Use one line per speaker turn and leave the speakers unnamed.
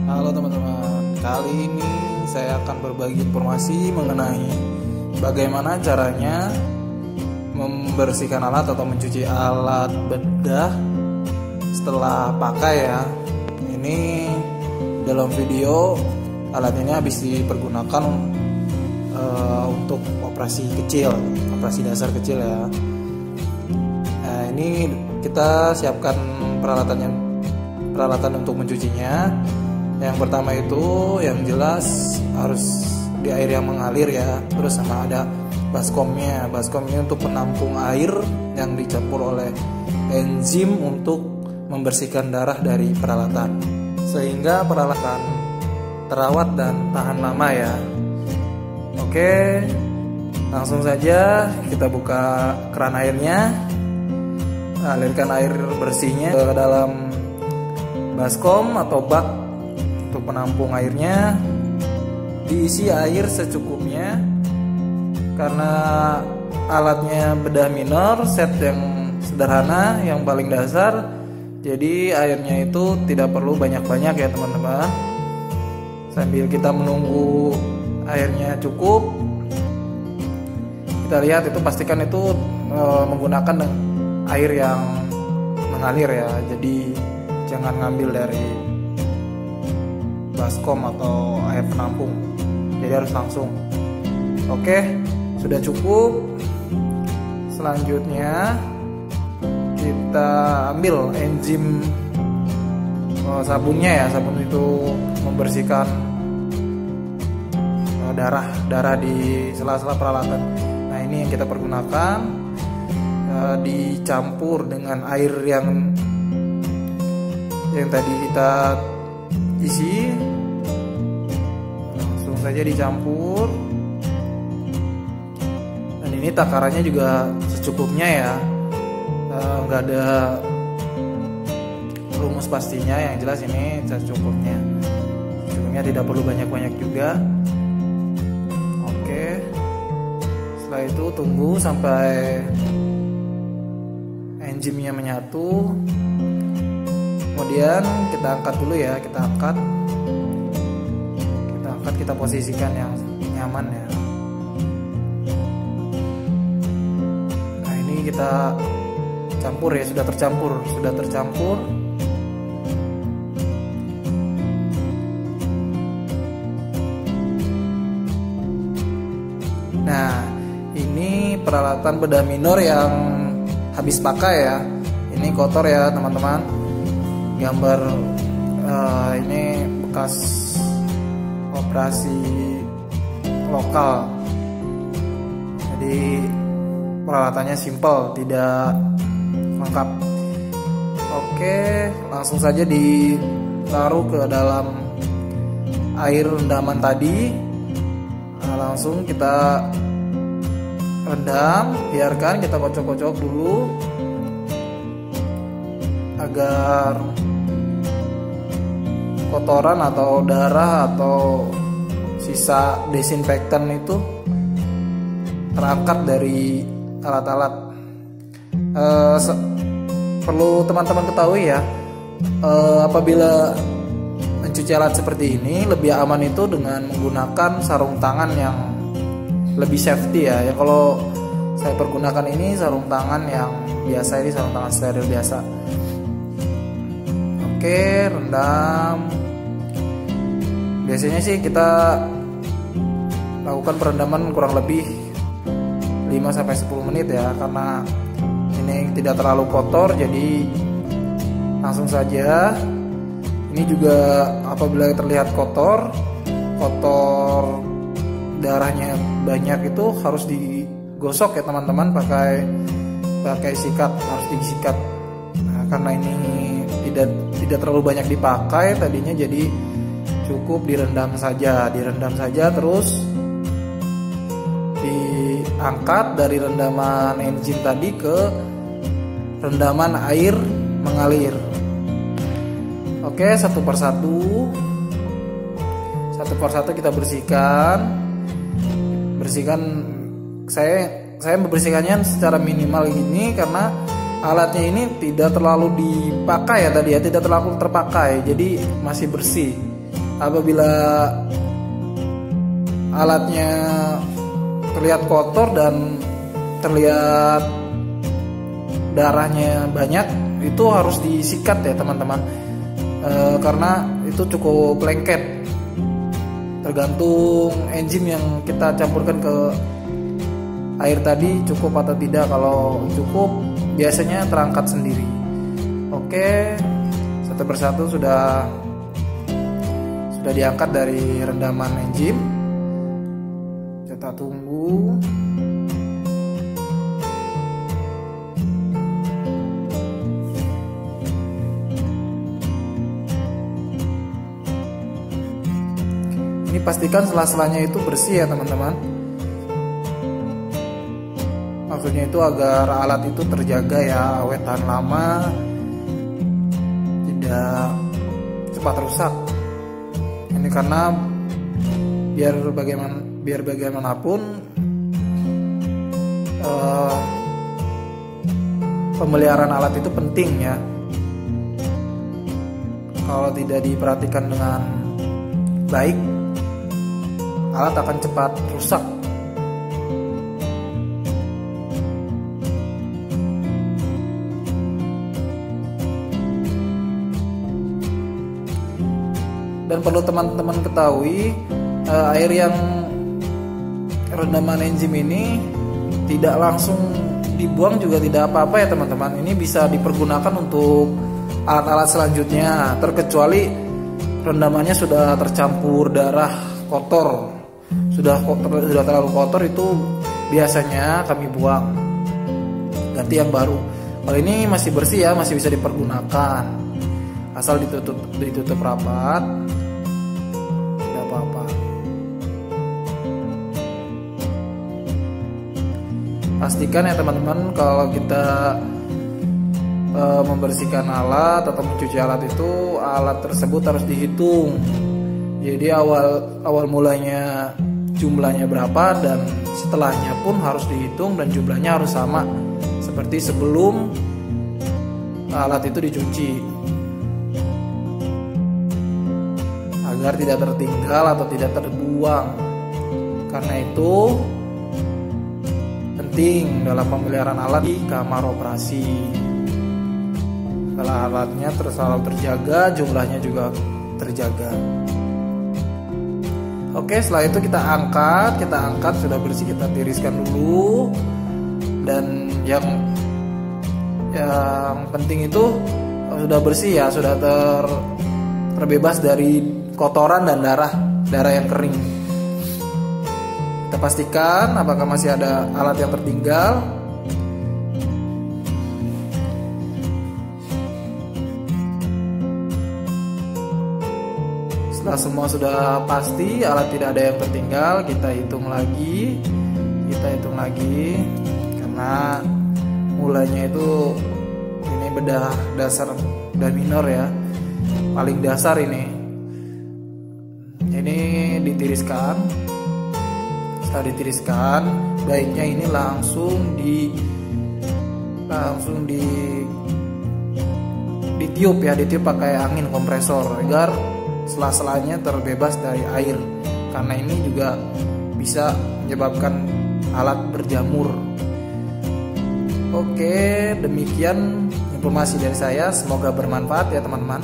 Halo teman-teman, kali ini saya akan berbagi informasi mengenai bagaimana caranya membersihkan alat atau mencuci alat bedah setelah pakai ya. Ini dalam video alat ini habis dipergunakan untuk operasi kecil, operasi dasar kecil ya. Nah, ini kita siapkan peralatan untuk mencucinya. Yang pertama itu yang jelas harus di air yang mengalir ya. Terus sama ada baskomnya. Baskomnya untuk penampung air yang dicampur oleh enzim untuk membersihkan darah dari peralatan, sehingga peralatan terawat dan tahan lama ya. Oke, langsung saja kita buka keran airnya, alirkan air bersihnya ke dalam baskom atau bak untuk penampung airnya. Diisi air secukupnya karena alatnya bedah minor, set yang sederhana, yang paling dasar, jadi airnya itu tidak perlu banyak-banyak ya teman-teman. Sambil kita menunggu airnya cukup, kita lihat itu pastikan itu menggunakan air yang mengalir ya, jadi jangan ngambil dari baskom atau air penampung, jadi harus langsung. Oke, sudah cukup. Selanjutnya kita ambil enzim sabunnya ya. Sabun itu membersihkan darah di sela-sela peralatan. Nah, ini yang kita pergunakan, dicampur dengan air yang tadi kita isi. Langsung saja dicampur, dan ini takarannya juga secukupnya ya, nggak ada rumus pastinya, yang jelas ini secukupnya. Tidak perlu banyak-banyak juga. Oke, setelah itu tunggu sampai enzimnya menyatu. Kemudian kita angkat dulu ya, kita posisikan yang nyaman ya. Nah, ini kita campur ya, sudah tercampur. Nah, ini peralatan bedah minor yang habis pakai ya. Ini kotor ya teman-teman. Gambar ini bekas operasi lokal, jadi peralatannya simple, tidak lengkap. Oke, langsung saja ditaruh ke dalam air rendaman tadi. Nah, langsung kita rendam, biarkan kita kocok-kocok dulu agar kotoran atau darah atau sisa desinfektan itu terangkat dari alat-alat. Perlu teman-teman ketahui ya, apabila mencuci alat seperti ini lebih aman itu dengan menggunakan sarung tangan yang lebih safety ya. Ya, kalau saya pergunakan ini sarung tangan yang biasa, ini sarung tangan steril biasa. Oke, rendam. Biasanya sih kita lakukan perendaman kurang lebih 5-10 menit ya, karena ini tidak terlalu kotor, jadi langsung saja. Ini juga apabila terlihat kotor darahnya banyak, itu harus digosok ya teman-teman, pakai sikat, harus disikat. Nah, karena ini tidak terlalu banyak dipakai tadinya, jadi cukup direndam saja, terus diangkat dari rendaman enzim tadi ke rendaman air mengalir. Oke, satu persatu kita bersihkan. Saya membersihkannya secara minimal ini karena alatnya ini tidak terlalu dipakai ya tadi ya, tidak terlalu terpakai, jadi masih bersih. apabila alatnya terlihat kotor dan terlihat darahnya banyak, itu harus disikat ya teman-teman, karena itu cukup lengket, tergantung enzim yang kita campurkan ke air tadi cukup atau tidak. Kalau cukup biasanya terangkat sendiri. Oke, satu persatu sudah diangkat dari rendaman enzim. Kita tunggu. Ini pastikan sela-selanya itu bersih ya teman-teman. Maksudnya itu agar alat itu terjaga ya, awet tahan lama, tidak cepat rusak. Ini karena biar bagaimanapun pemeliharaan alat itu penting ya. Kalau tidak diperhatikan dengan baik, alat akan cepat rusak. Dan perlu teman-teman ketahui, air yang rendaman enzim ini tidak langsung dibuang juga tidak apa-apa ya teman-teman. Ini bisa dipergunakan untuk alat-alat selanjutnya, terkecuali rendamannya sudah tercampur darah kotor, sudah terlalu kotor, itu biasanya kami buang, ganti yang baru. Kalau ini masih bersih ya, masih bisa dipergunakan, asal ditutup rapat, tidak apa-apa. Pastikan ya teman-teman, kalau kita membersihkan alat atau mencuci alat itu, alat tersebut harus dihitung. Jadi awal mulanya jumlahnya berapa, dan setelahnya pun harus dihitung dan jumlahnya harus sama seperti sebelum alat itu dicuci, agar tidak tertinggal atau tidak terbuang. Karena itu penting dalam pemeliharaan alat di kamar operasi. Kalau alatnya selalu terjaga, jumlahnya juga terjaga. Oke, setelah itu kita angkat sudah bersih, kita tiriskan dulu. Dan yang penting itu sudah bersih ya, sudah terbebas dari kotoran dan darah yang kering. Kita pastikan apakah masih ada alat yang tertinggal. Setelah semua sudah pasti, alat tidak ada yang tertinggal, kita hitung lagi, karena mulanya itu ini bedah dasar dan minor ya, paling dasar ini ditiriskan. Setelah ditiriskan, baiknya ini langsung ditiup ya, ditiup pakai angin kompresor agar sela-selanya terbebas dari air, karena ini juga bisa menyebabkan alat berjamur. Oke, demikian informasi dari saya, semoga bermanfaat ya teman-teman.